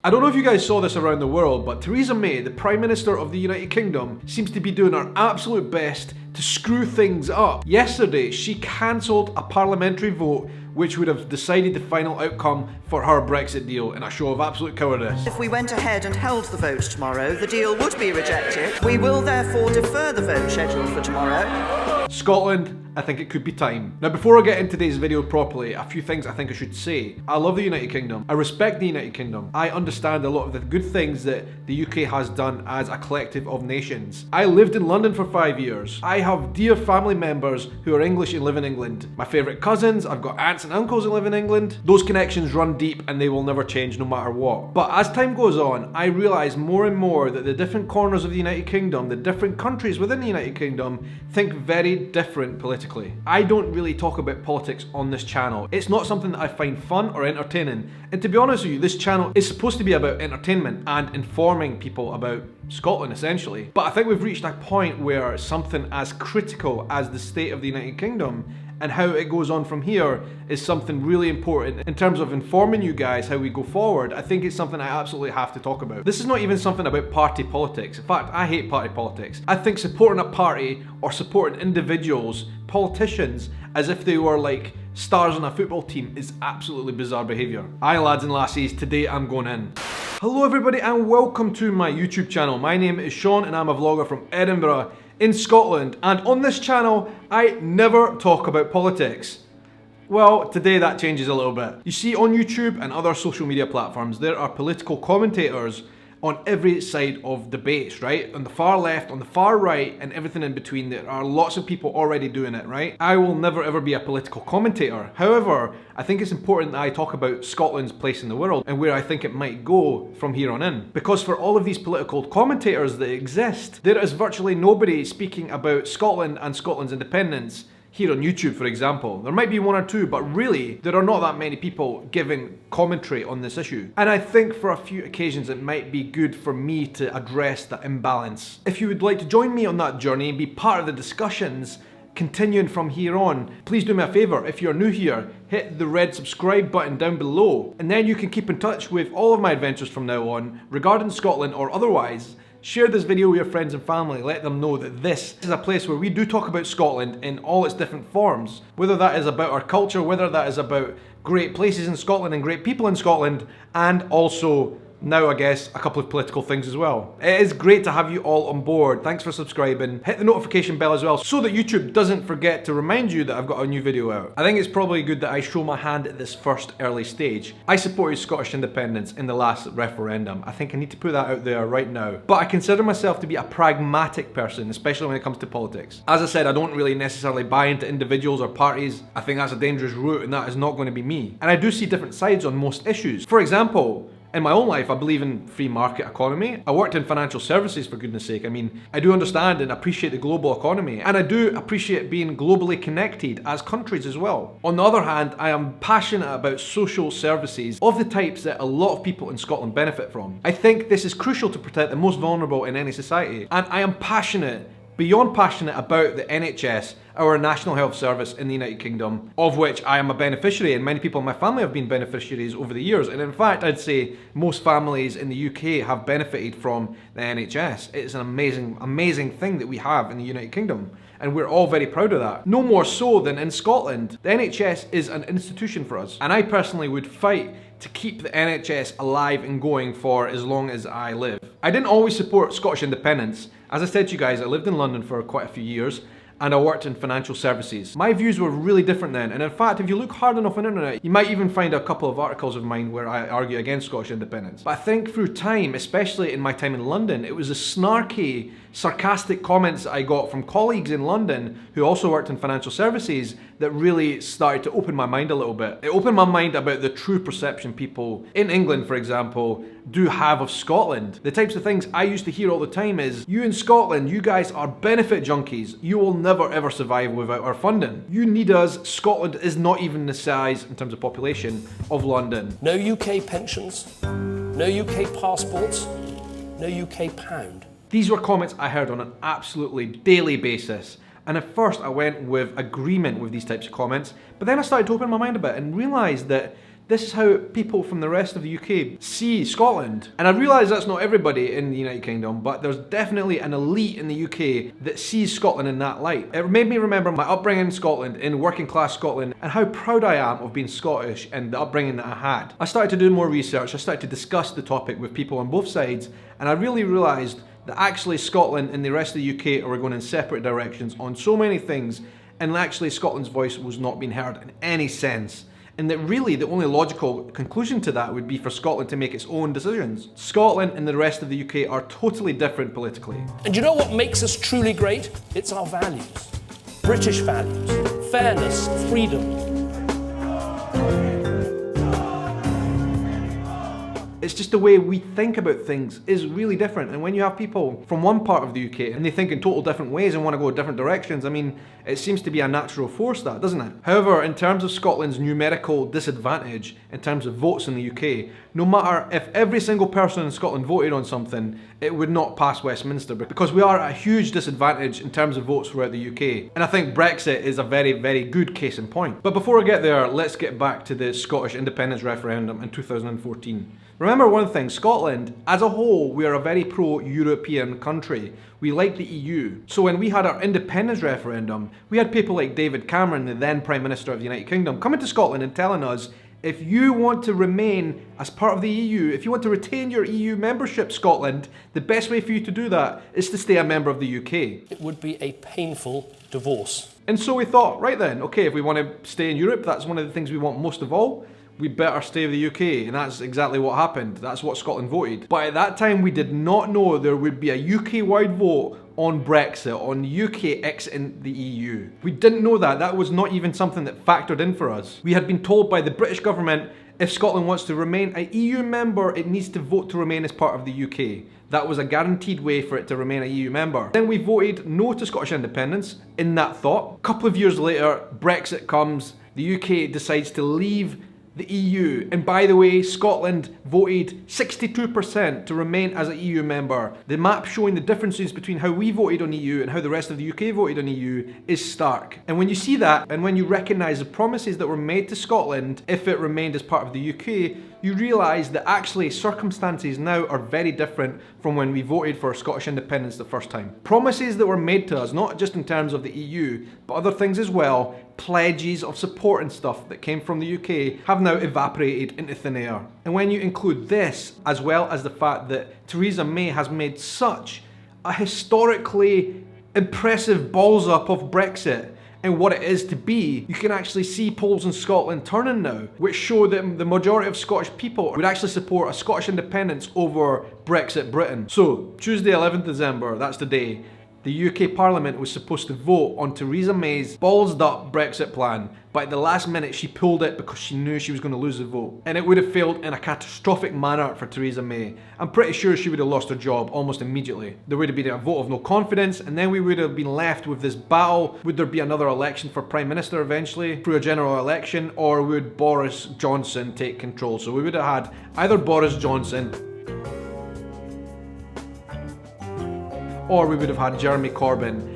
I don't know if you guys saw this around the world, but Theresa May, the Prime Minister of the United Kingdom, seems to be doing her absolute best to screw things up. Yesterday, she cancelled a parliamentary vote which would have decided the final outcome for her Brexit deal in a show of absolute cowardice. If we went ahead and held the vote tomorrow, the deal would be rejected. We will therefore defer the vote scheduled for tomorrow. Scotland, I think it could be time. Now, before I get into today's video properly, a few things I think I should say. I love the United Kingdom. I respect the United Kingdom. I understand a lot of the good things that the UK has done as a collective of nations. I lived in London for 5 years. I have dear family members who are English and live in England. My favourite cousins, I've got aunts and uncles who live in England. Those connections run deep and they will never change no matter what. But as time goes on, I realise more and more that the different corners of the United Kingdom, the different countries within the United Kingdom, think very different politically. I don't really talk about politics on this channel. It's not something that I find fun or entertaining. And to be honest with you, this channel is supposed to be about entertainment and informing people about Scotland, essentially. But I think we've reached a point where something as critical as the state of the United Kingdom and how it goes on from here is something really important in terms of informing you guys how we go forward. I think it's something I absolutely have to talk about. This is not even something about party politics. In fact, I hate party politics. I think supporting a party or supporting individuals, politicians, as if they were like stars on a football team is absolutely bizarre behaviour. Aye, lads and lassies, today I'm going in. Hello everybody and welcome to my YouTube channel. My name is Sean and I'm a vlogger from Edinburgh in Scotland, and on this channel I never talk about politics. Well, today that changes a little bit. You see, on YouTube and other social media platforms there are political commentators on every side of debates, right? On the far left, on the far right, and everything in between. There are lots of people already doing it, right? I will never ever be a political commentator. However, I think it's important that I talk about Scotland's place in the world and where I think it might go from here on in. Because for all of these political commentators that exist, there is virtually nobody speaking about Scotland and Scotland's independence here on YouTube, for example. There might be one or two, but really, there are not that many people giving commentary on this issue. And I think for a few occasions it might be good for me to address that imbalance. If you would like to join me on that journey and be part of the discussions continuing from here on, please do me a favour. If you're new here, hit the red subscribe button down below, and then you can keep in touch with all of my adventures from now on, regarding Scotland or otherwise. Share this video with your friends and family, let them know that this is a place where we do talk about Scotland in all its different forms. Whether that is about our culture, whether that is about great places in Scotland and great people in Scotland, and also now I guess a couple of political things as well. It is great to have you all on board. Thanks for subscribing. Hit the notification bell as well so that YouTube doesn't forget to remind you that I've got a new video out. I think it's probably good that I show my hand at this first early stage. I supported Scottish independence in the last referendum. I think I need to put that out there right now. But I consider myself to be a pragmatic person, especially when it comes to politics. As I said, I don't really necessarily buy into individuals or parties. I think that's a dangerous route and that is not going to be me. And I do see different sides on most issues. For example, in my own life, I believe in free market economy. I worked in financial services, for goodness sake. I mean, I do understand and appreciate the global economy, and I do appreciate being globally connected as countries as well. On the other hand, I am passionate about social services of the types that a lot of people in Scotland benefit from. I think this is crucial to protect the most vulnerable in any society, and I am passionate, beyond passionate, about the NHS, our National Health Service in the United Kingdom, of which I am a beneficiary, and many people in my family have been beneficiaries over the years. And in fact, I'd say most families in the UK have benefited from the NHS. It's an amazing, amazing thing that we have in the United Kingdom, and we're all very proud of that. No more so than in Scotland. The NHS is an institution for us, and I personally would fight to keep the NHS alive and going for as long as I live. I didn't always support Scottish independence. As I said to you guys, I lived in London for quite a few years, and I worked in financial services. My views were really different then, and in fact, if you look hard enough on the internet, you might even find a couple of articles of mine where I argue against Scottish independence. But I think through time, especially in my time in London, it was the snarky, sarcastic comments that I got from colleagues in London who also worked in financial services that really started to open my mind a little bit. It opened my mind about the true perception people in England, for example, do have of Scotland. The types of things I used to hear all the time is, you in Scotland, you guys are benefit junkies. You will never ever survive without our funding. You need us. Scotland is not even the size in terms of population of London. No UK pensions, no UK passports, no UK pound. These were comments I heard on an absolutely daily basis. And at first I went with agreement with these types of comments, but then I started to open my mind a bit and realised that This is how people from the rest of the UK see Scotland. And I realise that's not everybody in the United Kingdom, but there's definitely an elite in the UK that sees Scotland in that light. It made me remember my upbringing in Scotland, in working class Scotland, and how proud I am of being Scottish and the upbringing that I had. I started to do more research, I started to discuss the topic with people on both sides, and I really realised that actually Scotland and the rest of the UK are going in separate directions on so many things, and actually Scotland's voice was not being heard in any sense. And that really the only logical conclusion to that would be for Scotland to make its own decisions. Scotland and the rest of the UK are totally different politically. And you know what makes us truly great? It's our values. British values. Fairness, freedom. It's just the way we think about things is really different. And when you have people from one part of the UK and they think in total different ways and want to go different directions, I mean, it seems to be a natural force, that, doesn't it? However, in terms of Scotland's numerical disadvantage, in terms of votes in the UK, no matter if every single person in Scotland voted on something, it would not pass Westminster because we are at a huge disadvantage in terms of votes throughout the UK. And I think Brexit is a very, very good case in point. But before I get there, let's get back to the Scottish independence referendum in 2014. Remember one thing, Scotland, as a whole, we are a very pro-European country. We like the EU. So when we had our independence referendum, we had people like David Cameron, the then Prime Minister of the United Kingdom, coming to Scotland and telling us, if you want to remain as part of the EU, if you want to retain your EU membership, Scotland, the best way for you to do that is to stay a member of the UK. It would be a painful divorce. And so we thought, right then, okay, if we want to stay in Europe, that's one of the things we want most of all. We better stay with the UK, and that's exactly what happened. That's what Scotland voted. But at that time, we did not know there would be a UK-wide vote on Brexit, on the UK exiting the EU. We didn't know that. That was not even something that factored in for us. We had been told by the British government, if Scotland wants to remain an EU member, it needs to vote to remain as part of the UK. That was a guaranteed way for it to remain a EU member. Then we voted no to Scottish independence in that thought. A couple of years later, Brexit comes, the UK decides to leave the EU, and by the way, Scotland voted 62% to remain as an EU member. The map showing the differences between how we voted on EU and how the rest of the UK voted on EU is stark. And when you see that, and when you recognise the promises that were made to Scotland if it remained as part of the UK, you realise that actually circumstances now are very different from when we voted for Scottish independence the first time. Promises that were made to us, not just in terms of the EU, but other things as well, pledges of support and stuff that came from the UK, have now evaporated into thin air. And when you include this, as well as the fact that Theresa May has made such a historically impressive balls up of Brexit, and what it is to be, you can actually see polls in Scotland turning now, which show that the majority of Scottish people would actually support a Scottish independence over Brexit Britain. So, Tuesday 11th December, that's the day, the UK Parliament was supposed to vote on Theresa May's ballsed up Brexit plan, but at the last minute she pulled it because she knew she was going to lose the vote. And it would have failed in a catastrophic manner for Theresa May. I'm pretty sure she would have lost her job almost immediately. There would have been a vote of no confidence, and then we would have been left with this battle. Would there be another election for Prime Minister eventually through a general election, or would Boris Johnson take control? So we would have had either Boris Johnson or we would have had Jeremy Corbyn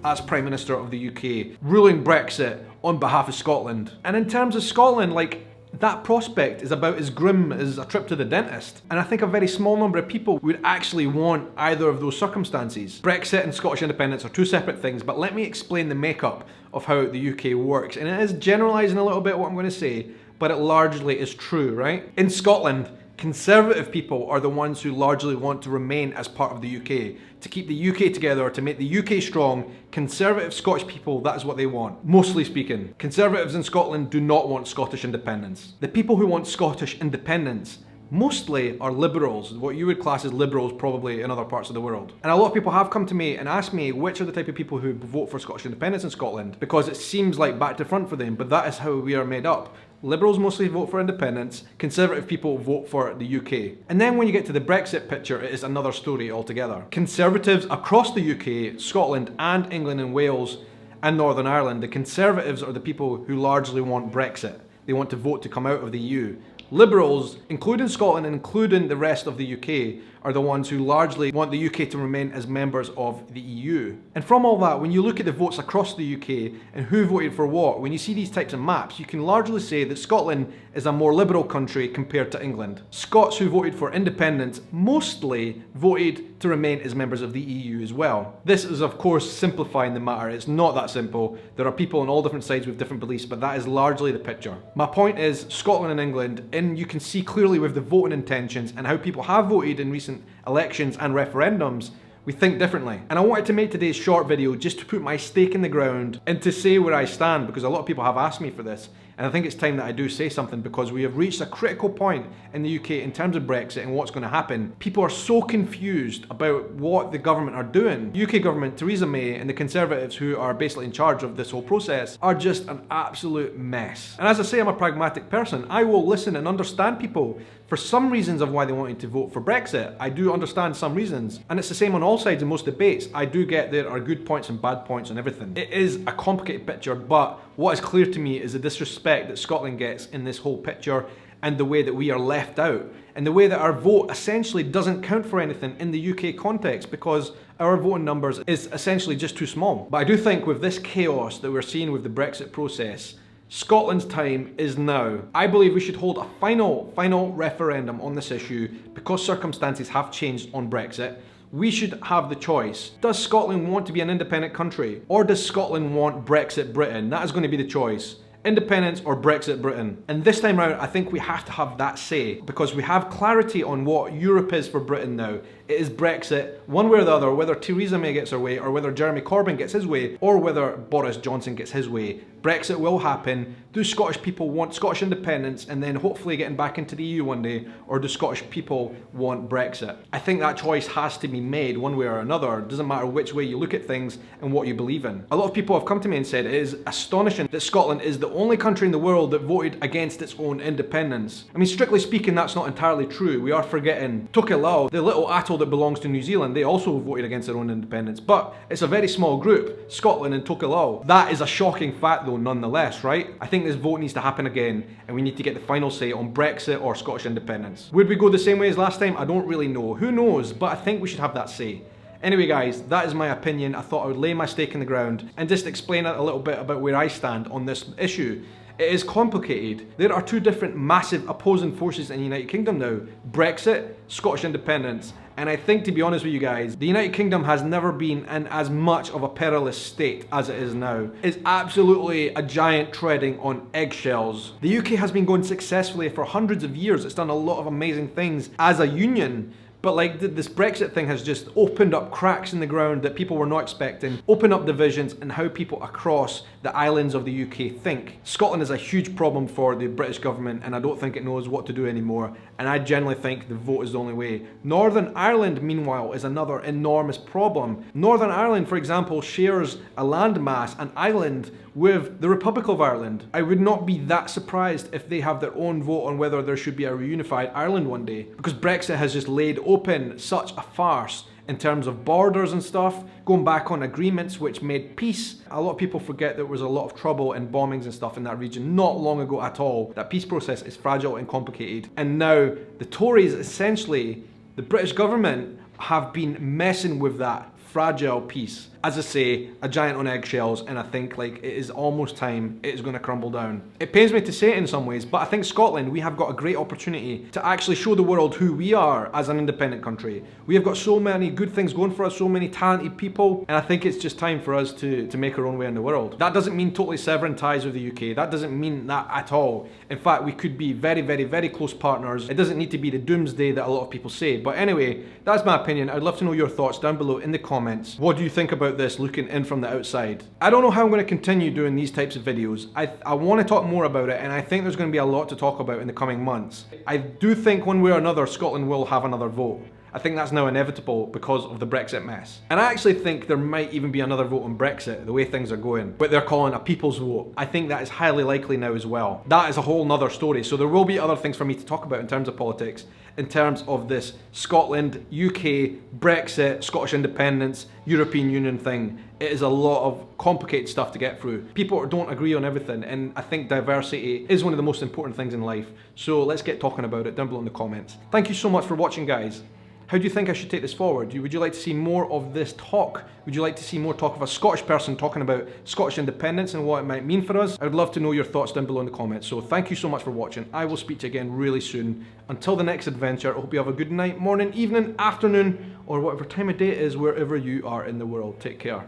as Prime Minister of the UK, ruling Brexit on behalf of Scotland. And in terms of Scotland, like, that prospect is about as grim as a trip to the dentist. And I think a very small number of people would actually want either of those circumstances. Brexit and Scottish independence are two separate things, but let me explain the makeup of how the UK works. And it is generalising a little bit what I'm going to say, but it largely is true, right? In Scotland, Conservative people are the ones who largely want to remain as part of the UK. To keep the UK together, to make the UK strong, Conservative Scottish people, that is what they want. Mostly speaking. Conservatives in Scotland do not want Scottish independence. The people who want Scottish independence mostly are liberals, what you would class as liberals probably in other parts of the world. And a lot of people have come to me and asked me which are the type of people who vote for Scottish independence in Scotland, because it seems like back to front for them, but that is how we are made up. Liberals mostly vote for independence, Conservative people vote for the UK. And then when you get to the Brexit picture, it is another story altogether. Conservatives across the UK, Scotland and England and Wales and Northern Ireland, the Conservatives are the people who largely want Brexit. They want to vote to come out of the EU. Liberals, including Scotland and including the rest of the UK, are the ones who largely want the UK to remain as members of the EU. And from all that, when you look at the votes across the UK and who voted for what, when you see these types of maps, you can largely say that Scotland is a more liberal country compared to England. Scots who voted for independence mostly voted to remain as members of the EU as well. This is of course simplifying the matter. It's not that simple. There are people on all different sides with different beliefs, but that is largely the picture. My point is Scotland and England, and you can see clearly with the voting intentions and how people have voted in recent elections and referendums, we think differently. And I wanted to make today's short video just to put my stake in the ground and to say where I stand, because a lot of people have asked me for this. And I think it's time that I do say something, because we have reached a critical point in the UK in terms of Brexit and what's going to happen. People are so confused about what the government are doing. The UK government, Theresa May, and the Conservatives who are basically in charge of this whole process are just an absolute mess. And as I say, I'm a pragmatic person. I will listen and understand people for some reasons of why they wanted to vote for Brexit. I do understand some reasons. And it's the same on all sides in most debates. I do get there are good points and bad points and everything. It is a complicated picture, but what is clear to me is the disrespect that Scotland gets in this whole picture, and the way that we are left out, and the way that our vote essentially doesn't count for anything in the UK context, because our voting numbers is essentially just too small. But I do think with this chaos that we're seeing with the Brexit process, Scotland's time is now. I believe we should hold a final referendum on this issue, because circumstances have changed on Brexit. We should have the choice. Does Scotland want to be an independent country, or does Scotland want Brexit Britain? That is going to be the choice. Independence or Brexit Britain. And this time around, I think we have to have that say, because we have clarity on what Europe is for Britain now. It is Brexit, one way or the other, whether Theresa May gets her way, or whether Jeremy Corbyn gets his way, or whether Boris Johnson gets his way. Brexit will happen. Do Scottish people want Scottish independence and then hopefully getting back into the EU one day, or do Scottish people want Brexit? I think that choice has to be made one way or another. It doesn't matter which way you look at things and what you believe in. A lot of people have come to me and said it is astonishing that Scotland is the only country in the world that voted against its own independence. I mean, strictly speaking, that's not entirely true. We are forgetting Tokelau, the little atoll that belongs to New Zealand. They also voted against their own independence, but it's a very small group, Scotland and Tokelau. That is a shocking fact though, nonetheless, right? I think this vote needs to happen again, and we need to get the final say on Brexit or Scottish independence. Would we go the same way as last time? I don't really know. Who knows? But I think we should have that say. Anyway guys, that is my opinion. I thought I would lay my stake in the ground and just explain a little bit about where I stand on this issue. It is complicated. There are two different massive opposing forces in the United Kingdom now. Brexit, Scottish independence. And I think, to be honest with you guys, the United Kingdom has never been in as much of a perilous state as it is now. It's absolutely a giant treading on eggshells. The UK has been going successfully for hundreds of years. It's done a lot of amazing things as a union. But like this Brexit thing has just opened up cracks in the ground that people were not expecting, opened up divisions in how people across the islands of the UK think. Scotland is a huge problem for the British government, and I don't think it knows what to do anymore, and I generally think the vote is the only way. Northern Ireland, meanwhile, is another enormous problem. Northern Ireland, for example, shares a landmass, an island, with the Republic of Ireland. I would not be that surprised if they have their own vote on whether there should be a reunified Ireland one day, because Brexit has just laid open such a farce in terms of borders and stuff, going back on agreements which made peace. A lot of people forget there was a lot of trouble and bombings and stuff in that region not long ago at all. That peace process is fragile and complicated. And now the Tories, essentially, the British government, have been messing with that fragile peace. As I say, a giant on eggshells, and I think like it is almost time it is going to crumble down. It pains me to say it in some ways, but I think Scotland, we have got a great opportunity to actually show the world who we are as an independent country. We have got so many good things going for us, so many talented people, and I think it's just time for us to make our own way in the world. That doesn't mean totally severing ties with the UK. That doesn't mean that at all. In fact, we could be very, very, very close partners. It doesn't need to be the doomsday that a lot of people say. But anyway, that's my opinion. I'd love to know your thoughts down below in the comments. What do you think about this looking in from the outside? I don't know how I'm going to continue doing these types of videos. I want to talk more about it, and I think there's going to be a lot to talk about in the coming months. I do think one way or another Scotland will have another vote. I think that's now inevitable because of the Brexit mess. And I actually think there might even be another vote on Brexit, the way things are going. But they're calling a people's vote. I think that is highly likely now as well. That is a whole nother story. So there will be other things for me to talk about in terms of politics in terms of this Scotland, UK, Brexit, Scottish independence, European Union thing. It is a lot of complicated stuff to get through. People don't agree on everything, and I think diversity is one of the most important things in life. So let's get talking about it down below in the comments. Thank you so much for watching, guys. How do you think I should take this forward? Would you like to see more of this talk? Would you like to see more talk of a Scottish person talking about Scottish independence and what it might mean for us? I would love to know your thoughts down below in the comments. So thank you so much for watching. I will speak to you again really soon. Until the next adventure, I hope you have a good night, morning, evening, afternoon, or whatever time of day it is wherever you are in the world. Take care.